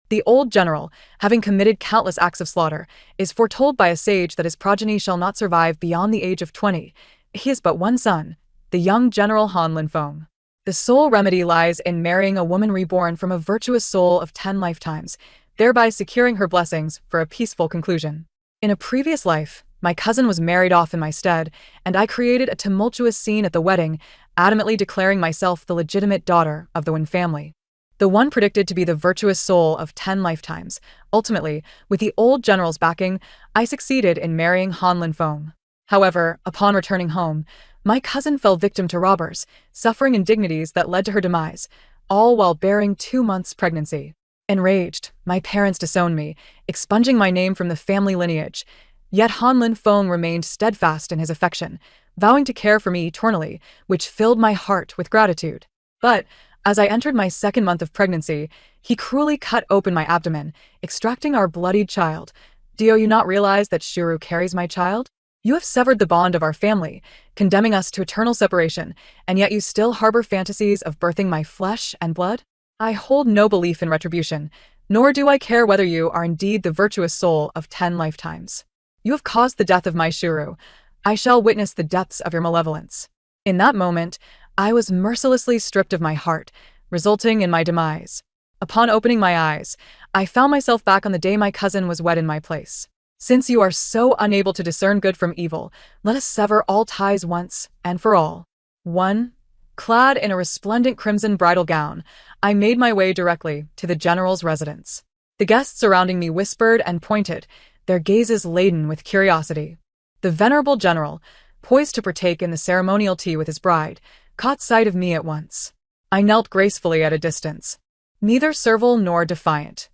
The old general, having committed countless acts of slaughter, is foretold by a sage that his progeny shall not survive beyond the age of 20. He has but one son, the young General Han Linfeng. The sole remedy lies in marrying a woman reborn from a virtuous soul of 10 lifetimes, thereby securing her blessings for a peaceful conclusion. In a previous life, my cousin was married off in my stead, and I created a tumultuous scene at the wedding, adamantly declaring myself the legitimate daughter of the Wen family. The one predicted to be the virtuous soul of 10 lifetimes. Ultimately, with the old general's backing, I succeeded in marrying Han Linfeng. However, upon returning home, my cousin fell victim to robbers, suffering indignities that led to her demise, all while bearing 2 months' pregnancy. Enraged, my parents disowned me, expunging my name from the family lineage. Yet Han Linfeng remained steadfast in his affection, vowing to care for me eternally, which filled my heart with gratitude. But, as I entered my 2nd month of pregnancy, he cruelly cut open my abdomen, extracting our bloodied child. Do you not realize that Shuru carries my child? You have severed the bond of our family, condemning us to eternal separation, and yet you still harbor fantasies of birthing my flesh and blood? I hold no belief in retribution, nor do I care whether you are indeed the virtuous soul of 10 lifetimes. You have caused the death of my Shuru. I shall witness the depths of your malevolence. In that moment, I was mercilessly stripped of my heart, resulting in my demise. Upon opening my eyes, I found myself back on the day my cousin was wed in my place. Since you are so unable to discern good from evil, let us sever all ties once and for all. 1. Clad in a resplendent crimson bridal gown, I made my way directly to the general's residence. The guests surrounding me whispered and pointed, their gazes laden with curiosity. The venerable general, poised to partake in the ceremonial tea with his bride, caught sight of me at once. I knelt gracefully at a distance, neither servile nor defiant.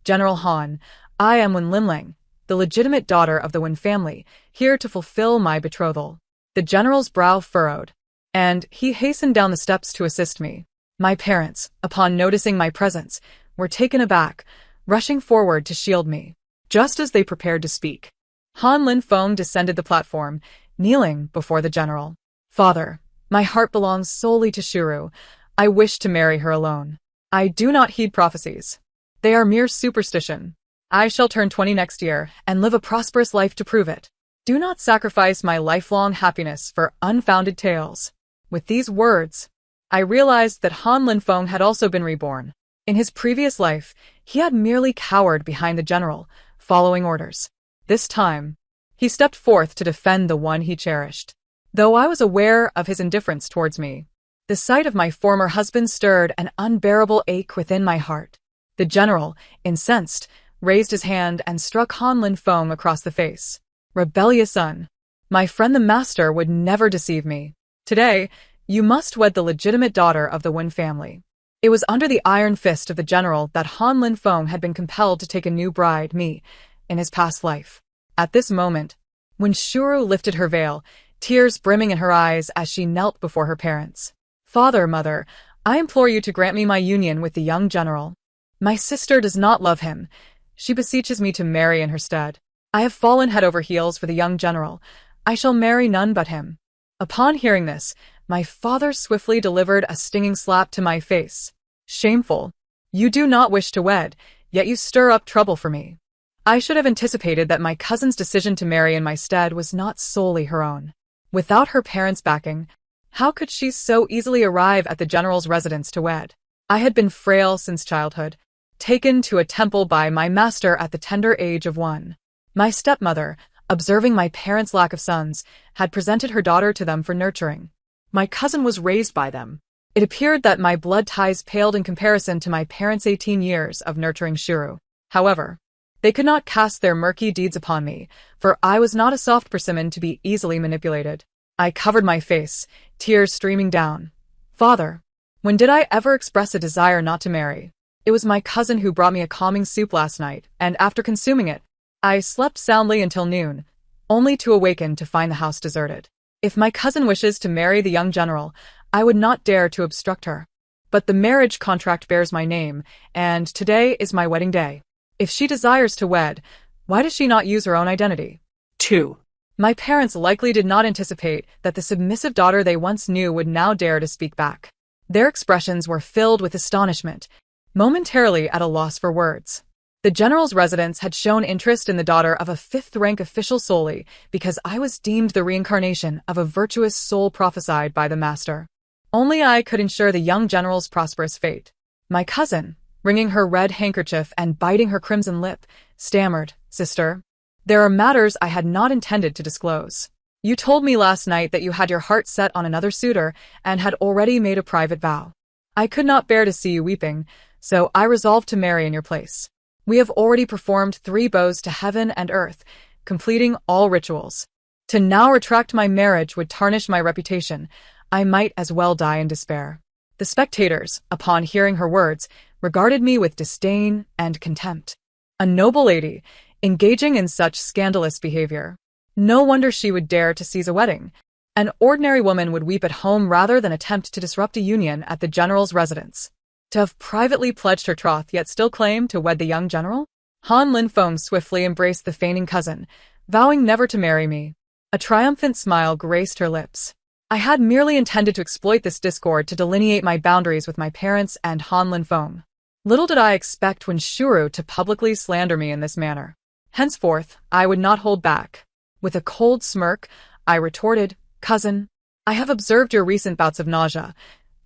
General Han, I am Wen Linlang, the legitimate daughter of the Wen family, here to fulfill my betrothal. The general's brow furrowed, and he hastened down the steps to assist me. My parents, upon noticing my presence, were taken aback, rushing forward to shield me. Just as they prepared to speak, Han Linfeng descended the platform, kneeling before the general. Father, my heart belongs solely to Shuru. I wish to marry her alone. I do not heed prophecies. They are mere superstition. I shall turn 20 next year and live a prosperous life to prove it. Do not sacrifice my lifelong happiness for unfounded tales. With these words, I realized that Han Linfeng had also been reborn. In his previous life, he had merely cowered behind the general, following orders. This time, he stepped forth to defend the one he cherished. Though I was aware of his indifference towards me, the sight of my former husband stirred an unbearable ache within my heart. The general, incensed, raised his hand and struck Han Linfeng across the face. Rebellious son, my friend the master would never deceive me. Today, you must wed the legitimate daughter of the Wen family. It was under the iron fist of the general that Han Linfeng had been compelled to take a new bride, me, in his past life. At this moment, when Shuru lifted her veil, tears brimming in her eyes as she knelt before her parents. Father, mother, I implore you to grant me my union with the young general. My sister does not love him. She beseeches me to marry in her stead. I have fallen head over heels for the young general. I shall marry none but him. Upon hearing this, my father swiftly delivered a stinging slap to my face. Shameful. You do not wish to wed, yet you stir up trouble for me. I should have anticipated that my cousin's decision to marry in my stead was not solely her own. Without her parents' backing, how could she so easily arrive at the general's residence to wed? I had been frail since childhood, taken to a temple by my master at the tender age of 1. My stepmother, observing my parents' lack of sons, had presented her daughter to them for nurturing. My cousin was raised by them. It appeared that my blood ties paled in comparison to my parents' 18 years of nurturing Shuru. However, they could not cast their murky deeds upon me, for I was not a soft persimmon to be easily manipulated. I covered my face, tears streaming down. Father, when did I ever express a desire not to marry? It was my cousin who brought me a calming soup last night, and after consuming it, I slept soundly until noon, only to awaken to find the house deserted. If my cousin wishes to marry the young general, I would not dare to obstruct her. But the marriage contract bears my name, and today is my wedding day. If she desires to wed, why does she not use her own identity? 2. My parents likely did not anticipate that the submissive daughter they once knew would now dare to speak back. Their expressions were filled with astonishment, momentarily at a loss for words. The general's residence had shown interest in the daughter of a fifth-rank official solely because I was deemed the reincarnation of a virtuous soul prophesied by the master. Only I could ensure the young general's prosperous fate. My cousin, wringing her red handkerchief and biting her crimson lip, stammered, "Sister, there are matters I had not intended to disclose. You told me last night that you had your heart set on another suitor and had already made a private vow. I could not bear to see you weeping, so I resolved to marry in your place. We have already performed 3 vows to heaven and earth, completing all rituals. To now retract my marriage would tarnish my reputation. I might as well die in despair." The spectators, upon hearing her words, regarded me with disdain and contempt. A noble lady, engaging in such scandalous behavior. No wonder she would dare to seize a wedding. An ordinary woman would weep at home rather than attempt to disrupt a union at the general's residence. To have privately pledged her troth yet still claim to wed the young general? Han Linfeng swiftly embraced the feigning cousin, vowing never to marry me. A triumphant smile graced her lips. I had merely intended to exploit this discord to delineate my boundaries with my parents and Han Linfeng. Little did I expect Wenshuru to publicly slander me in this manner. Henceforth, I would not hold back. With a cold smirk, I retorted, "Cousin, I have observed your recent bouts of nausea.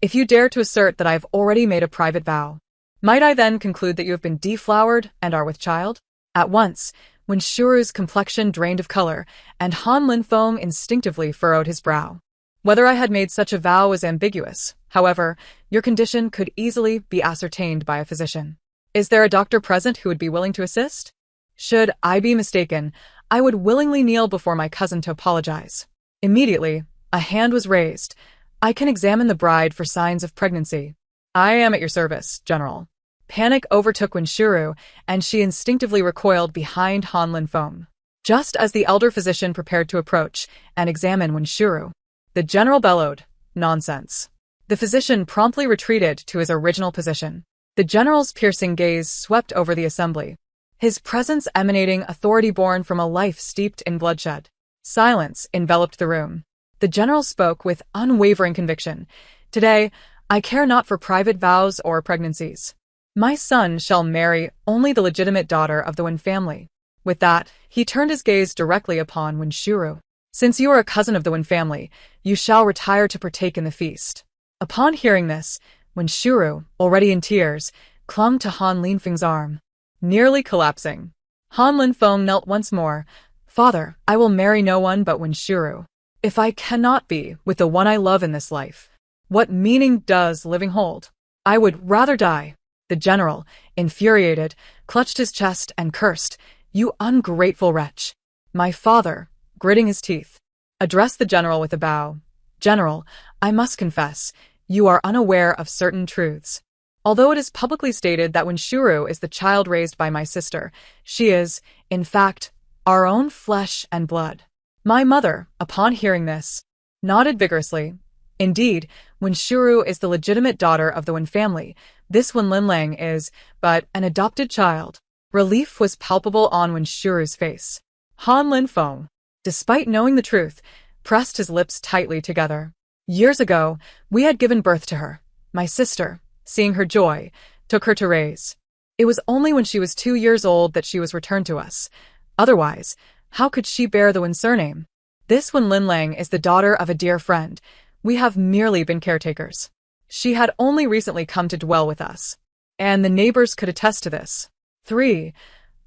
If you dare to assert that I have already made a private vow, might I then conclude that you have been deflowered and are with child?" At once, Wenshuru's complexion drained of color, and Han Linfeng instinctively furrowed his brow. Whether I had made such a vow was ambiguous. However, your condition could easily be ascertained by a physician. Is there a doctor present who would be willing to assist? Should I be mistaken, I would willingly kneel before my cousin to apologize. Immediately, a hand was raised. "I can examine the bride for signs of pregnancy." "I am at your service, General." Panic overtook Wenshuru, and she instinctively recoiled behind Han Linfeng. Just as the elder physician prepared to approach and examine Wenshuru, the general bellowed, "Nonsense." The physician promptly retreated to his original position. The general's piercing gaze swept over the assembly, his presence emanating authority born from a life steeped in bloodshed. Silence enveloped the room. The general spoke with unwavering conviction. "Today, I care not for private vows or pregnancies. My son shall marry only the legitimate daughter of the Wen family." With that, he turned his gaze directly upon Wenshuru. "Since you are a cousin of the Wen family, you shall retire to partake in the feast." Upon hearing this, Wenshuru, already in tears, clung to Han Linfeng's arm. Nearly collapsing, Han Linfeng knelt once more. "Father, I will marry no one but Wenshuru. If I cannot be with the one I love in this life, what meaning does living hold? I would rather die." The general, infuriated, clutched his chest and cursed, "You ungrateful wretch." My father, gritting his teeth, addressed the general with a bow. "General, I must confess, you are unaware of certain truths. Although it is publicly stated that Wenshuru is the child raised by my sister, she is, in fact, our own flesh and blood." My mother, upon hearing this, nodded vigorously. "Indeed, Wenshuru is the legitimate daughter of the Wen family. This Wen Linlang is but an adopted child." Relief was palpable on Wenshuru's face. Han Linfeng, despite knowing the truth, pressed his lips tightly together. "Years ago, we had given birth to her. My sister, seeing her joy, took her to raise. It was only when she was 2 years old that she was returned to us. Otherwise, how could she bear the Wen surname? This Wen Linlang is the daughter of a dear friend. We have merely been caretakers. She had only recently come to dwell with us, and the neighbors could attest to this." 3.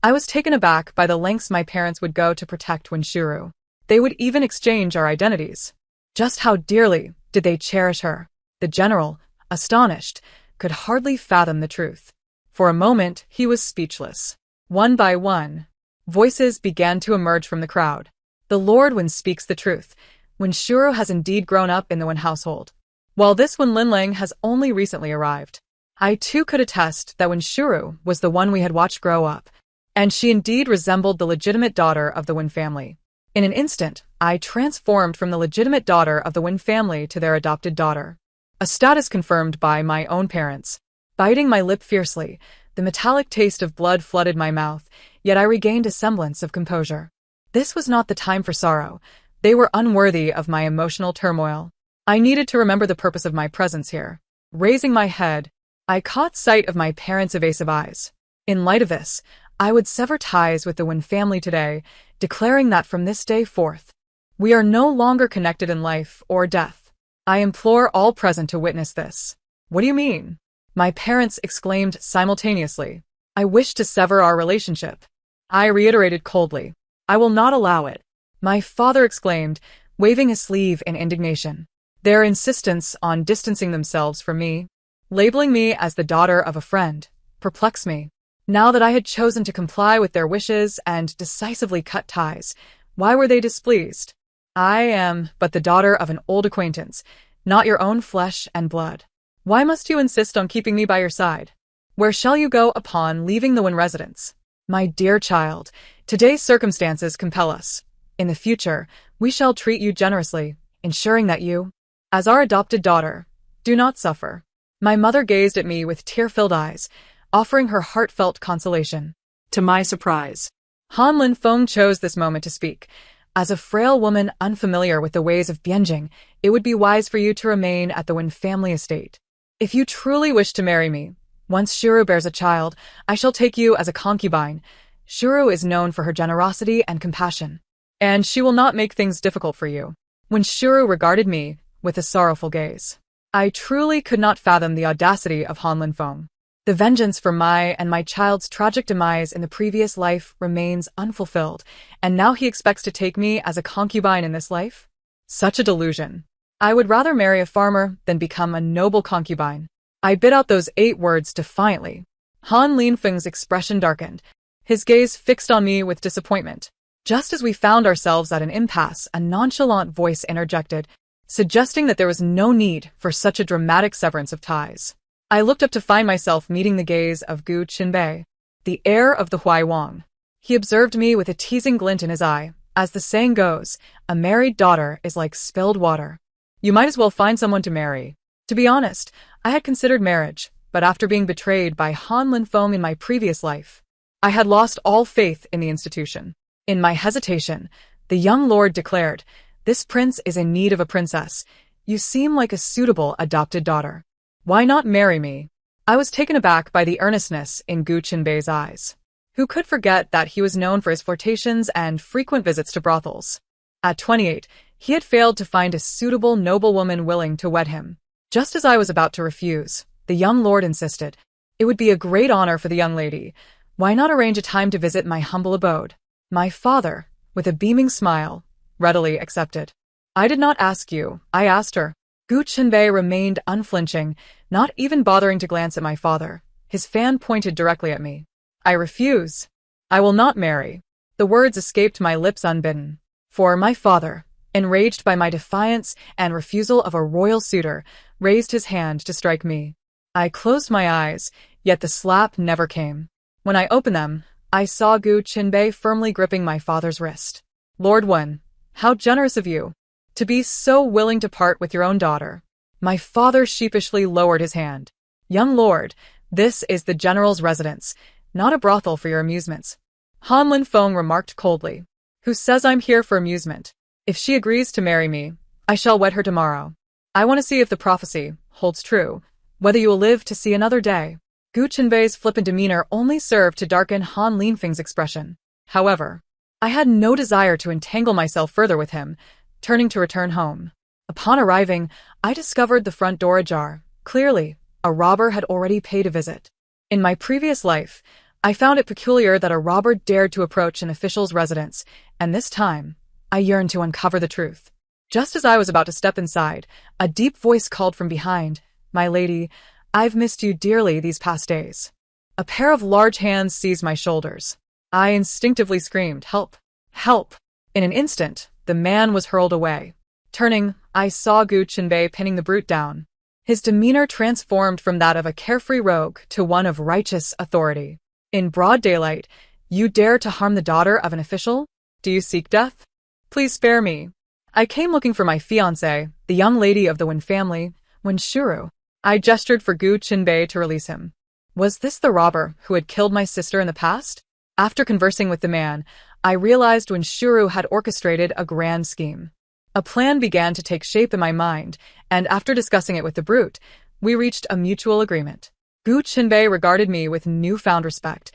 I was taken aback by the lengths my parents would go to protect Wenshuru. They would even exchange our identities. Just how dearly did they cherish her? The general, astonished, could hardly fathom the truth. For a moment, he was speechless. One by one, voices began to emerge from the crowd. "The Lord Wen speaks the truth. Wenshuru has indeed grown up in the Wen household, while this Wen Linlang has only recently arrived. I too could attest that Wenshuru was the one we had watched grow up, and she indeed resembled the legitimate daughter of the Wen family. In an instant, I transformed from the legitimate daughter of the Wen family to their adopted daughter, a status confirmed by my own parents. Biting my lip fiercely, the metallic taste of blood flooded my mouth, yet I regained a semblance of composure. This was not the time for sorrow. They were unworthy of my emotional turmoil. I needed to remember the purpose of my presence here. Raising my head, I caught sight of my parents' evasive eyes. In light of this, I would sever ties with the Wynn family today, declaring that from this day forth, we are no longer connected in life or death. I implore all present to witness this. What do you mean? My parents exclaimed simultaneously. I wish to sever our relationship. I reiterated coldly. I will not allow it. My father exclaimed, waving his sleeve in indignation. Their insistence on distancing themselves from me, labeling me as the daughter of a friend, perplexed me. Now that I had chosen to comply with their wishes and decisively cut ties, why were they displeased? I am but the daughter of an old acquaintance, not your own flesh and blood. Why must you insist on keeping me by your side? Where shall you go upon leaving the Wynn residence? My dear child, today's circumstances compel us. In the future, we shall treat you generously, ensuring that you, as our adopted daughter, do not suffer. My mother gazed at me with tear-filled eyes, offering her heartfelt consolation. To my surprise, Han Lin Feng chose this moment to speak. As a frail woman unfamiliar with the ways of Bianjing, it would be wise for you to remain at the Wynn family estate. If you truly wish to marry me, once Shuru bears a child, I shall take you as a concubine. Shuru is known for her generosity and compassion, and she will not make things difficult for you. When Shuru regarded me with a sorrowful gaze, I truly could not fathom the audacity of Han Lin Feng. The vengeance for my and my child's tragic demise in the previous life remains unfulfilled, and now he expects to take me as a concubine in this life? Such a delusion. I would rather marry a farmer than become a noble concubine. I bit out those 8 words defiantly. Han Lin Feng's expression darkened, his gaze fixed on me with disappointment. Just as we found ourselves at an impasse, a nonchalant voice interjected, suggesting that there was no need for such a dramatic severance of ties. I looked up to find myself meeting the gaze of Gu Qinbei, the heir of the Huai Wang. He observed me with a teasing glint in his eye. As the saying goes, a married daughter is like spilled water. You might as well find someone to marry. To be honest, I had considered marriage, but after being betrayed by Han Lin Feng in my previous life, I had lost all faith in the institution. In my hesitation, the young lord declared, "This prince is in need of a princess. You seem like a suitable adopted daughter. Why not marry me?" I was taken aback by the earnestness in Gu Qinbei's eyes. Who could forget that he was known for his flirtations and frequent visits to brothels? At 28, he had failed to find a suitable noblewoman willing to wed him. Just as I was about to refuse, the young lord insisted. It would be a great honor for the young lady. Why not arrange a time to visit my humble abode? My father, with a beaming smile, readily accepted. I did not ask you, I asked her. Gu Qinbei remained unflinching, not even bothering to glance at my father. His fan pointed directly at me. I refuse. I will not marry. The words escaped my lips unbidden. For my father, enraged by my defiance and refusal of a royal suitor, raised his hand to strike me. I closed my eyes, yet the slap never came. When I opened them, I saw Gu Qinbei firmly gripping my father's wrist. Lord Wen, how generous of you, to be so willing to part with your own daughter. My father sheepishly lowered his hand. Young lord, this is the general's residence, not a brothel for your amusements. Han Lin Feng remarked coldly. Who says I'm here for amusement? If she agrees to marry me, I shall wed her tomorrow. I want to see if the prophecy holds true, whether you will live to see another day. Gu Qinbei's flippant demeanor only served to darken Han Lin Feng's expression. However, I had no desire to entangle myself further with him, turning to return home. Upon arriving, I discovered the front door ajar. Clearly, a robber had already paid a visit. In my previous life, I found it peculiar that a robber dared to approach an official's residence, and this time, I yearned to uncover the truth. Just as I was about to step inside, a deep voice called from behind, "My lady, I've missed you dearly these past days." A pair of large hands seized my shoulders. I instinctively screamed, "Help! Help!" In an instant, the man was hurled away. Turning, I saw Gu Qinbei pinning the brute down. His demeanor transformed from that of a carefree rogue to one of righteous authority. In broad daylight, you dare to harm the daughter of an official? Do you seek death? Please spare me. I came looking for my fiancée, the young lady of the Wen family, Wen Shuru. I gestured for Gu Qinbei to release him. Was this the robber who had killed my sister in the past? After conversing with the man, I realized Wen Shuru had orchestrated a grand scheme. A plan began to take shape in my mind, and after discussing it with the brute, we reached a mutual agreement. Gu Qinbei regarded me with newfound respect,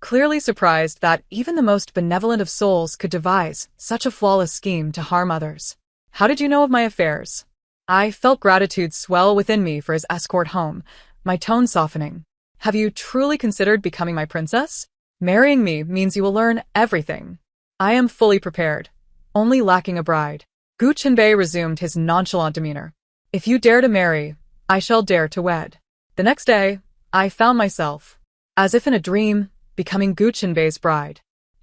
clearly surprised that even the most benevolent of souls could devise such a flawless scheme to harm others. How did you know of my affairs? I felt gratitude swell within me for his escort home, my tone softening. Have you truly considered becoming my princess? Marrying me means you will learn everything. I am fully prepared, only lacking a bride. Gu Qinbei resumed his nonchalant demeanor. If you dare to marry, I shall dare to wed. The next day, I found myself, as if in a dream, becoming Gu Qinbei's bride.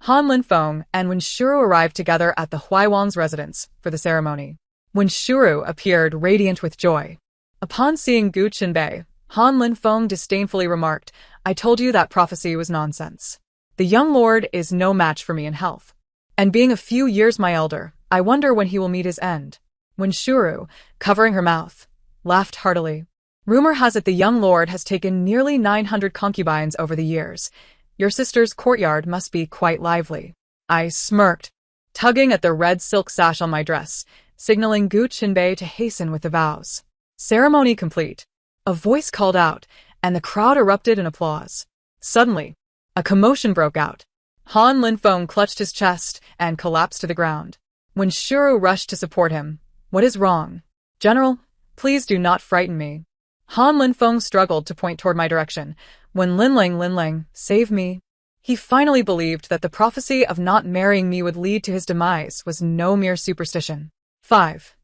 Han Linfeng and Wen Shuru arrived together at the Huaiwang's residence for the ceremony. Wen Shuru appeared radiant with joy. Upon seeing Gu Qinbei, Han Linfeng disdainfully remarked, I told you that prophecy was nonsense. The young lord is no match for me in health. And being a few years my elder, I wonder when he will meet his end. Wen Shuru, covering her mouth, laughed heartily. Rumor has it the young lord has taken nearly 900 concubines over the years. Your sister's courtyard must be quite lively. I smirked, tugging at the red silk sash on my dress, signaling Gu Qinbei to hasten with the vows. Ceremony complete. A voice called out, and the crowd erupted in applause. Suddenly, a commotion broke out. Han Linfeng clutched his chest and collapsed to the ground. Wen Shuru rushed to support him. What is wrong? General, please do not frighten me. Han Linfeng struggled to point toward my direction. When Linling, save me. He finally believed that the prophecy of not marrying me would lead to his demise was no mere superstition. 5.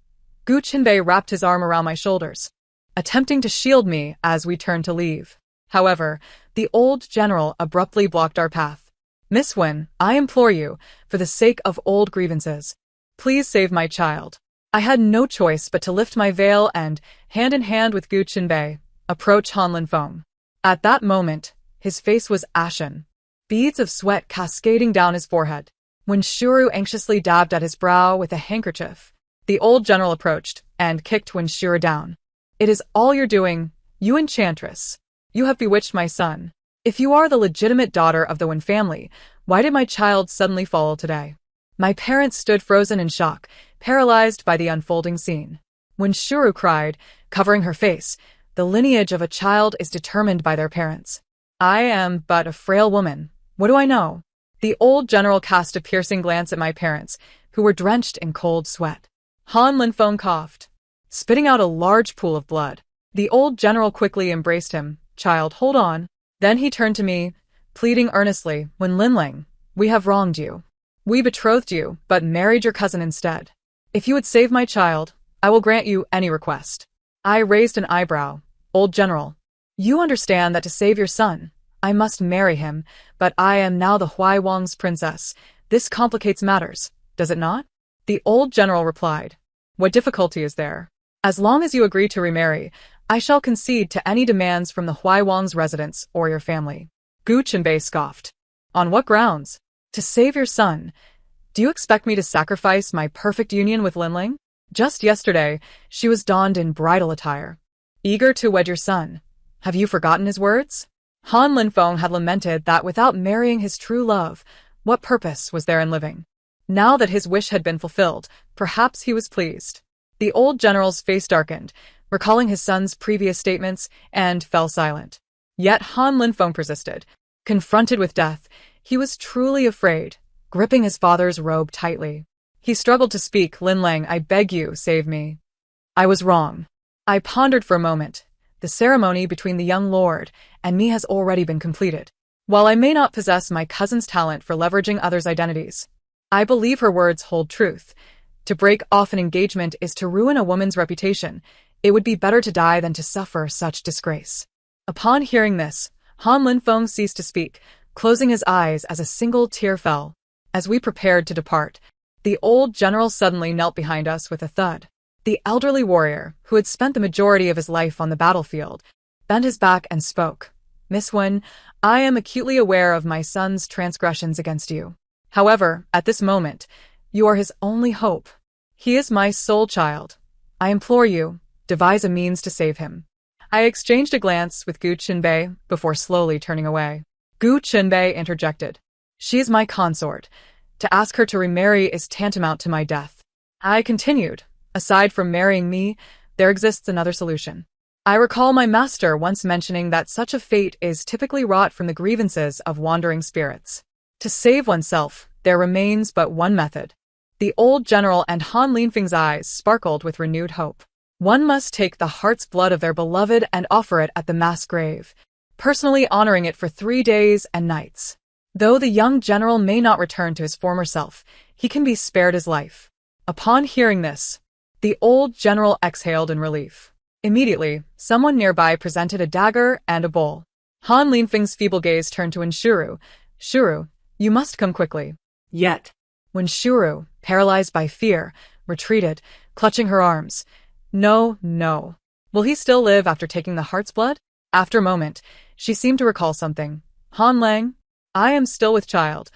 Gu Qinbei wrapped his arm around my shoulders, attempting to shield me as we turned to leave. However, the old general abruptly blocked our path. Miss Wen, I implore you, for the sake of old grievances, please save my child. I had no choice but to lift my veil and, hand in hand with Gu Qinbei, approach Han Linfeng. At that moment, his face was ashen, beads of sweat cascading down his forehead. When Shuru anxiously dabbed at his brow with a handkerchief, the old general approached and kicked Wen Shuru down. It is all you're doing, you enchantress. You have bewitched my son. If you are the legitimate daughter of the Wen family, why did my child suddenly fall today? My parents stood frozen in shock, paralyzed by the unfolding scene. When Shuru cried, covering her face, the lineage of a child is determined by their parents. I am but a frail woman. What do I know? The old general cast a piercing glance at my parents, who were drenched in cold sweat. Han Linfeng coughed, spitting out a large pool of blood. The old general quickly embraced him. Child, hold on. Then he turned to me, pleading earnestly, Wen Linling, we have wronged you. We betrothed you, but married your cousin instead. If you would save my child, I will grant you any request. I raised an eyebrow. Old general, you understand that to save your son, I must marry him, but I am now the Huaiwang's princess. This complicates matters, does it not? The old general replied. What difficulty is there? As long as you agree to remarry, I shall concede to any demands from the Huaiwang's residents or your family. Gu Qinbei scoffed. On what grounds? To save your son. Do you expect me to sacrifice my perfect union with Linling? Just yesterday, she was donned in bridal attire, eager to wed your son. Have you forgotten his words? Han Linfeng had lamented that without marrying his true love, what purpose was there in living? Now that his wish had been fulfilled, perhaps he was pleased. The old general's face darkened, recalling his son's previous statements, and fell silent. Yet Han Linfeng persisted. Confronted with death, he was truly afraid, gripping his father's robe tightly. He struggled to speak. Linling, I beg you, save me. I was wrong. I pondered for a moment. The ceremony between the young lord and me has already been completed. While I may not possess my cousin's talent for leveraging others' identities, I believe her words hold truth. To break off an engagement is to ruin a woman's reputation. It would be better to die than to suffer such disgrace. Upon hearing this, Han Linfeng ceased to speak, closing his eyes as a single tear fell. As we prepared to depart, the old general suddenly knelt behind us with a thud. The elderly warrior, who had spent the majority of his life on the battlefield, bent his back and spoke. Miss Wen, I am acutely aware of my son's transgressions against you. However, at this moment, you are his only hope. He is my sole child. I implore you, devise a means to save him. I exchanged a glance with Gu Qinbei before slowly turning away. Gu Qinbei interjected. She is my consort. To ask her to remarry is tantamount to my death. I continued. Aside from marrying me, there exists another solution. I recall my master once mentioning that such a fate is typically wrought from the grievances of wandering spirits. To save oneself, there remains but one method. The old general and Han Linfeng's eyes sparkled with renewed hope. One must take the heart's blood of their beloved and offer it at the mass grave, personally honoring it for 3 days and nights. Though the young general may not return to his former self, he can be spared his life. Upon hearing this, the old general exhaled in relief. Immediately, someone nearby presented a dagger and a bowl. Han Linfeng's feeble gaze turned to Wenshuru. Shuru, you must come quickly. Yet. Wenshuru, paralyzed by fear, retreated, clutching her arms. No, no. Will he still live after taking the heart's blood? After a moment, she seemed to recall something. Han Lang, I am still with child.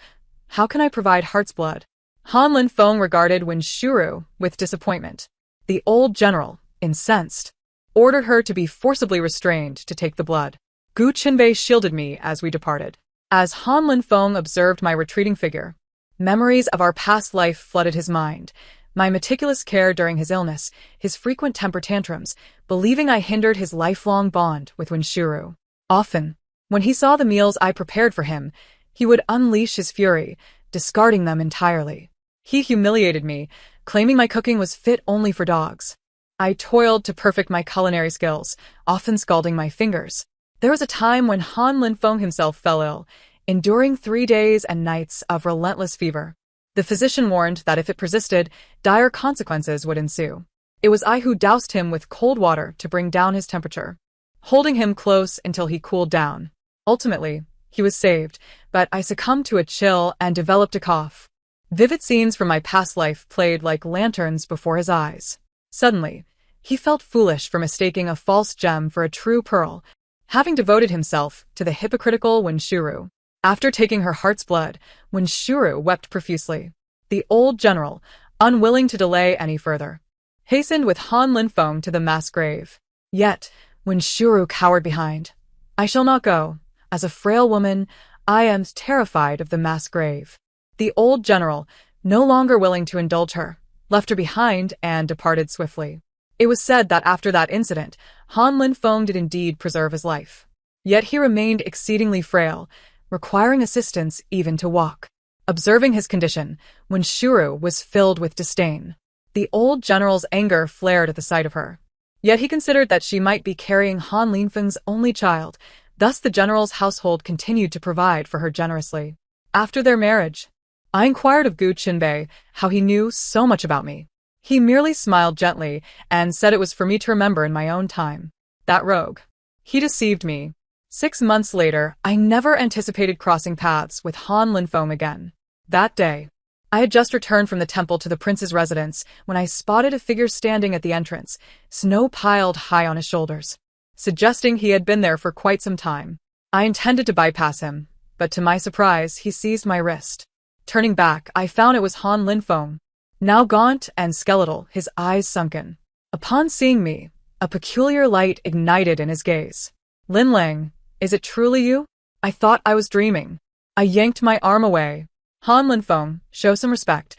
How can I provide heart's blood? Han Linfeng regarded Wenshuru with disappointment. The old general, incensed, ordered her to be forcibly restrained to take the blood. Gu Qinbei shielded me as we departed. As Han Linfeng observed my retreating figure, memories of our past life flooded his mind. My meticulous care during his illness, his frequent temper tantrums, believing I hindered his lifelong bond with Wenshuru. Often, when he saw the meals I prepared for him, he would unleash his fury, discarding them entirely. He humiliated me, claiming my cooking was fit only for dogs. I toiled to perfect my culinary skills, often scalding my fingers. There was a time when Han Linfeng himself fell ill, enduring 3 days and nights of relentless fever. The physician warned that if it persisted, dire consequences would ensue. It was I who doused him with cold water to bring down his temperature, holding him close until he cooled down. Ultimately, he was saved, but I succumbed to a chill and developed a cough. Vivid scenes from my past life played like lanterns before his eyes. Suddenly, he felt foolish for mistaking a false gem for a true pearl, having devoted himself to the hypocritical Wenshuru. After taking her heart's blood, Wenshuru wept profusely. The old general, unwilling to delay any further, hastened with Han Linfeng to the mass grave. Yet, Wenshuru cowered behind. I shall not go. As a frail woman, I am terrified of the mass grave. The old general, no longer willing to indulge her, left her behind and departed swiftly. It was said that after that incident, Han Linfeng did indeed preserve his life. Yet he remained exceedingly frail, requiring assistance even to walk. Observing his condition, Wenshuru was filled with disdain. The old general's anger flared at the sight of her. Yet he considered that she might be carrying Han Linfeng's only child, thus the general's household continued to provide for her generously. After their marriage, I inquired of Gu Qinbei how he knew so much about me. He merely smiled gently and said it was for me to remember in my own time. That rogue. He deceived me. 6 months later, I never anticipated crossing paths with Han Linfeng again. That day, I had just returned from the temple to the prince's residence when I spotted a figure standing at the entrance, snow piled high on his shoulders, suggesting he had been there for quite some time. I intended to bypass him, but to my surprise, he seized my wrist. Turning back, I found it was Han Linfeng, now gaunt and skeletal, his eyes sunken. Upon seeing me, a peculiar light ignited in his gaze. Lin Lang, is it truly you? I thought I was dreaming. I yanked my arm away. Han Linfeng, show some respect.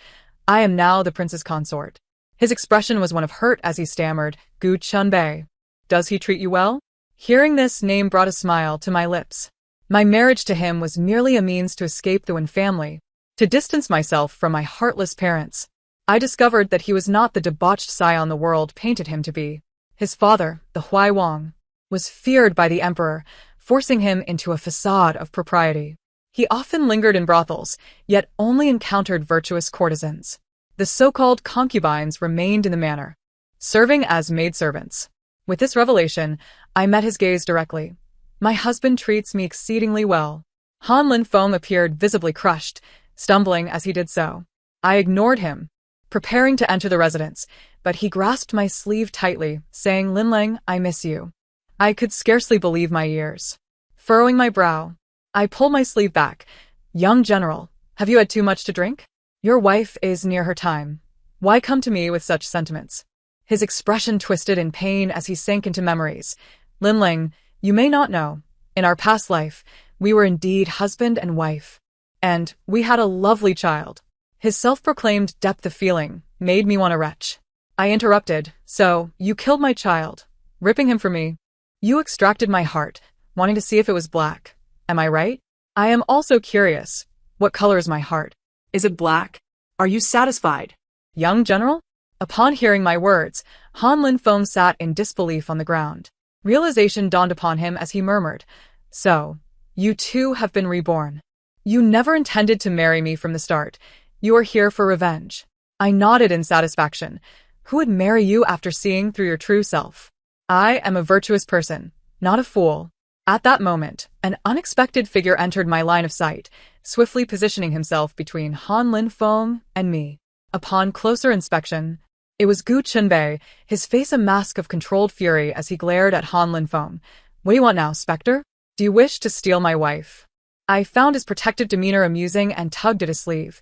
I am now the prince's consort. His expression was one of hurt as he stammered, Gu Qinbei. Does he treat you well? Hearing this name brought a smile to my lips. My marriage to him was merely a means to escape the Wen family, to distance myself from my heartless parents. I discovered that he was not the debauched scion the world painted him to be. His father, the Huai Wang, was feared by the emperor, forcing him into a facade of propriety. He often lingered in brothels, yet only encountered virtuous courtesans. The so-called concubines remained in the manor, serving as maidservants. With this revelation, I met his gaze directly. My husband treats me exceedingly well. Han Linfeng appeared visibly crushed, stumbling as he did so. I ignored him, preparing to enter the residence, but he grasped my sleeve tightly, saying, Lin Lang, I miss you. I could scarcely believe my ears. Furrowing my brow, I pulled my sleeve back. Young general, have you had too much to drink? Your wife is near her time. Why come to me with such sentiments? His expression twisted in pain as he sank into memories. Lin Lang, you may not know, in our past life, we were indeed husband and wife. And we had a lovely child. His self-proclaimed depth of feeling made me want to retch. I interrupted, so, you killed my child, ripping him from me. You extracted my heart, wanting to see if it was black. Am I right? I am also curious. What color is my heart? Is it black? Are you satisfied? Young general? Upon hearing my words, Han Linfeng sat in disbelief on the ground. Realization dawned upon him as he murmured, "So, you too have been reborn. You never intended to marry me from the start. You are here for revenge." I nodded in satisfaction. Who would marry you after seeing through your true self? I am a virtuous person, not a fool. At that moment, an unexpected figure entered my line of sight, swiftly positioning himself between Han Linfeng and me. Upon closer inspection, it was Gu Chunbei, his face a mask of controlled fury as he glared at Han Linfeng. "What do you want now, Spectre? Do you wish to steal my wife?" I found his protective demeanor amusing and tugged at his sleeve.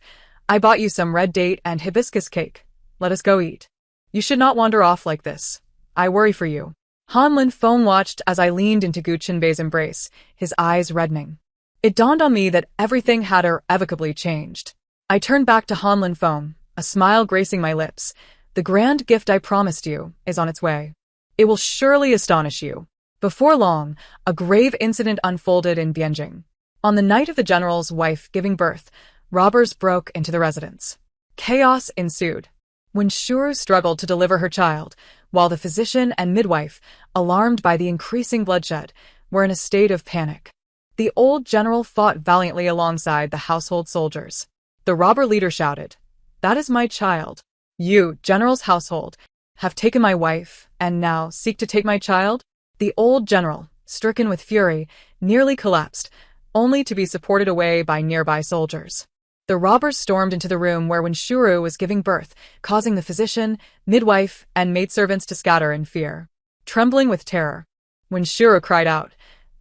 "I bought you some red date and hibiscus cake. Let us go eat. You should not wander off like this. I worry for you." Han Linfeng watched as I leaned into Gu Chunbei's embrace, his eyes reddening. It dawned on me that everything had irrevocably changed. I turned back to Han Linfeng, a smile gracing my lips. "The grand gift I promised you is on its way. It will surely astonish you." Before long, a grave incident unfolded in Bianjing. On the night of the general's wife giving birth, robbers broke into the residence. Chaos ensued. When Shuru struggled to deliver her child, while the physician and midwife, alarmed by the increasing bloodshed, were in a state of panic. The old general fought valiantly alongside the household soldiers. The robber leader shouted, "That is my child. You, general's household, have taken my wife, and now seek to take my child?" The old general, stricken with fury, nearly collapsed, only to be supported away by nearby soldiers. The robbers stormed into the room where Wenshuru was giving birth, causing the physician, midwife, and maidservants to scatter in fear. Trembling with terror, Wenshuru cried out,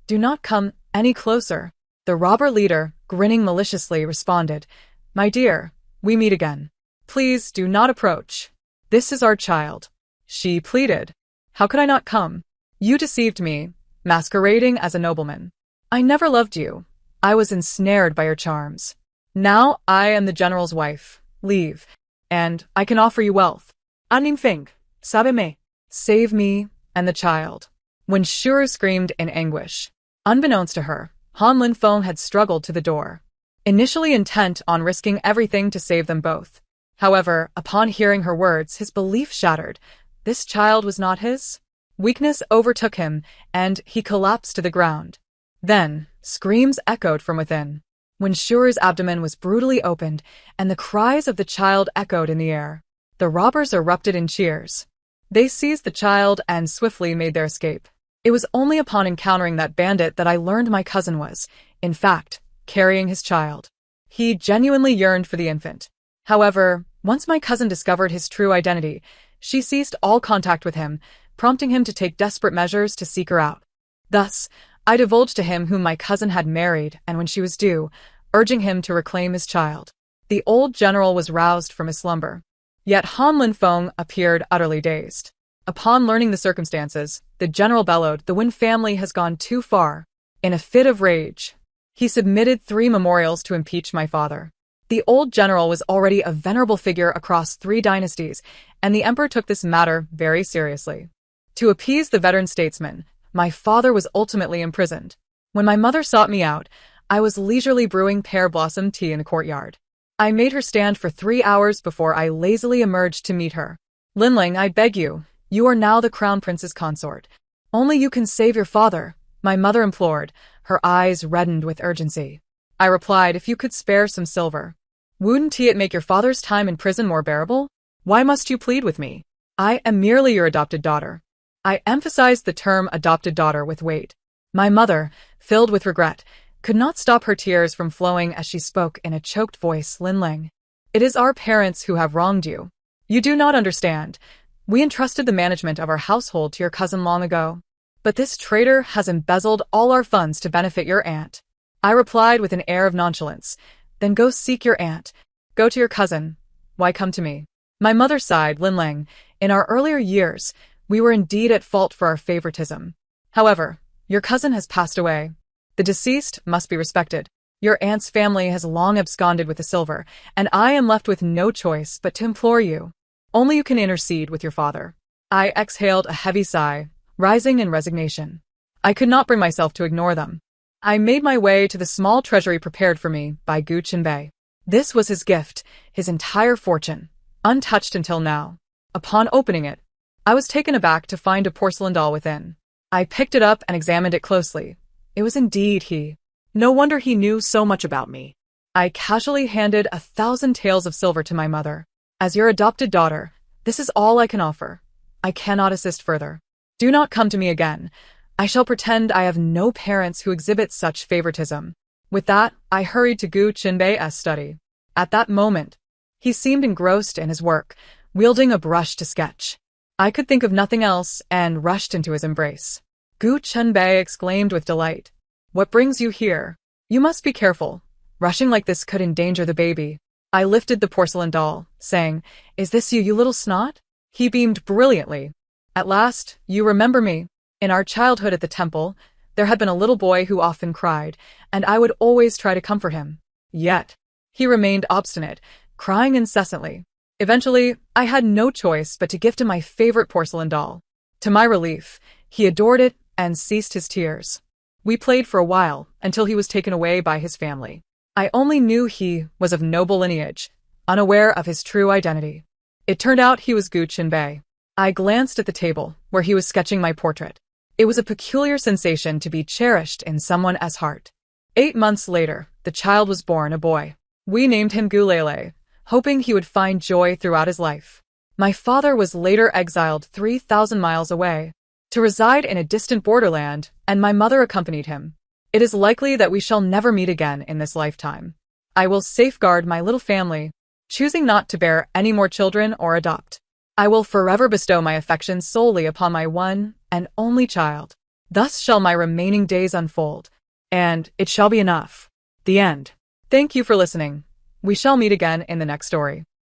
"Do not come any closer." The robber leader, grinning maliciously, responded, "My dear, we meet again. Please do not approach. This is our child." She pleaded, "How could I not come? You deceived me, masquerading as a nobleman. I never loved you. I was ensnared by your charms. Now I am the general's wife. Leave, and I can offer you wealth. Anim Fing, sabe me. Save me and the child." When Shuru screamed in anguish. Unbeknownst to her, Han Linfeng had struggled to the door, initially intent on risking everything to save them both. However, upon hearing her words, his belief shattered. This child was not his. Weakness overtook him, and he collapsed to the ground. Then, screams echoed from within. When Shuru's abdomen was brutally opened, and the cries of the child echoed in the air. The robbers erupted in cheers. They seized the child and swiftly made their escape. It was only upon encountering that bandit that I learned my cousin was, in fact, carrying his child. He genuinely yearned for the infant. However, once my cousin discovered his true identity, she ceased all contact with him, prompting him to take desperate measures to seek her out. Thus, I divulged to him whom my cousin had married and when she was due, urging him to reclaim his child. The old general was roused from his slumber. Yet Han Linfeng appeared utterly dazed. Upon learning the circumstances, the general bellowed, "The Wen family has gone too far." In a fit of rage, he submitted 3 memorials to impeach my father. The old general was already a venerable figure across 3 dynasties, and the emperor took this matter very seriously. To appease the veteran statesman, my father was ultimately imprisoned. When my mother sought me out, I was leisurely brewing pear blossom tea in the courtyard. I made her stand for 3 hours before I lazily emerged to meet her. "Linling, I beg you, you are now the crown prince's consort. Only you can save your father," my mother implored, her eyes reddened with urgency. I replied, "If you could spare some silver. Wouldn't it make your father's time in prison more bearable? Why must you plead with me? I am merely your adopted daughter." I emphasized the term adopted daughter with weight. My mother, filled with regret, could not stop her tears from flowing as she spoke in a choked voice. "Linling, it is our parents who have wronged you. You do not understand. We entrusted the management of our household to your cousin long ago. But this traitor has embezzled all our funds to benefit your aunt." I replied with an air of nonchalance, "Then go seek your aunt. Go to your cousin. Why come to me?" My mother sighed. "Linling, in our earlier years, we were indeed at fault for our favoritism. However, your cousin has passed away. The deceased must be respected. Your aunt's family has long absconded with the silver, and I am left with no choice but to implore you. Only you can intercede with your father." I exhaled a heavy sigh, rising in resignation. I could not bring myself to ignore them. I made my way to the small treasury prepared for me by Gu Qinbei. This was his gift, his entire fortune, untouched until now. Upon opening it, I was taken aback to find a porcelain doll within. I picked it up and examined it closely. It was indeed he. No wonder he knew so much about me. I casually handed 1,000 taels of silver to my mother. As your adopted daughter, this is all I can offer. I cannot assist further. Do not come to me again. I shall pretend I have no parents who exhibit such favoritism. With that, I hurried to Gu Qinbei's study. At that moment, he seemed engrossed in his work, wielding a brush to sketch. I could think of nothing else and rushed into his embrace. Gu Qinbei exclaimed with delight. What brings you here? You must be careful. Rushing like this could endanger the baby. I lifted the porcelain doll, saying, Is this you, you little snot? He beamed brilliantly. At last, you remember me. In our childhood at the temple, there had been a little boy who often cried, and I would always try to comfort him. Yet, he remained obstinate, crying incessantly. Eventually, I had no choice but to gift him my favorite porcelain doll. To my relief, he adored it and ceased his tears. We played for a while until he was taken away by his family. I only knew he was of noble lineage, unaware of his true identity. It turned out he was Gu Qinbei. I glanced at the table where he was sketching my portrait. It was a peculiar sensation to be cherished in someone as heart. 8 months later, the child was born, a boy. We named him Gu Lele, hoping he would find joy throughout his life. My father was later exiled 3,000 miles away to reside in a distant borderland, and my mother accompanied him. It is likely that we shall never meet again in this lifetime. I will safeguard my little family, choosing not to bear any more children or adopt. I will forever bestow my affection solely upon my one and only child. Thus shall my remaining days unfold, and it shall be enough. The end. Thank you for listening. We shall meet again in the next story.